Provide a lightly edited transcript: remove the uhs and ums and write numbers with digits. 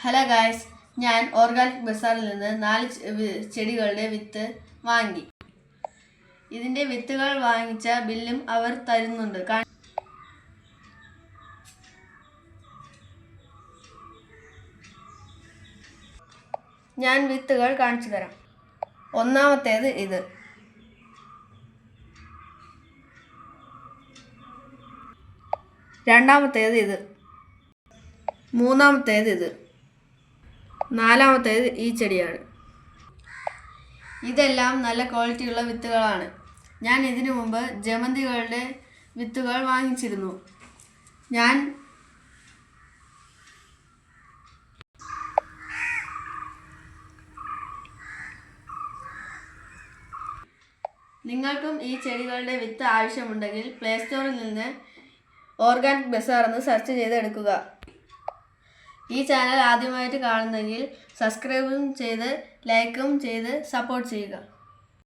Hello guys, ഞാൻ organic ബസാറിൽ നിന്ന് 4 ചെടികളുടെ വിത്ത് വാങ്ങി. ഇതിൻ്റെ വിത്തുകൾ വാങ്ങിച്ച ബില്ലും അവർ തരുന്നുണ്ട്. ഞാൻ വിത്തുകൾ കാണിച്ചു തരാം. ഒന്നാമത്തേത് ഇത്, രണ്ടാമത്തേത് ഇത്, മൂന്നാമത്തേത് ഇത്, നാലാമത്തേത് ഈ ചെടിയാണ്. ഇതെല്ലാം നല്ല ക്വാളിറ്റിയുള്ള വിത്തുകളാണ്. ഞാൻ ഇതിനു മുമ്പ് ജമന്തികളുടെ വിത്തുകൾ വാങ്ങിച്ചിരുന്നു. നിങ്ങൾക്കും ഈ ചെടികളുടെ വിത്ത് ആവശ്യമുണ്ടെങ്കിൽ പ്ലേ സ്റ്റോറിൽ നിന്ന് ഓർഗാനിക് ബസാർ എന്ന് സെർച്ച് ചെയ്ത് എടുക്കുക. ഈ ചാനൽ ആദ്യമായിട്ട് കാണുന്നെങ്കിൽ സബ്സ്ക്രൈബും ചെയ്ത് ലൈക്കും ചെയ്ത് സപ്പോർട്ട് ചെയ്യുക.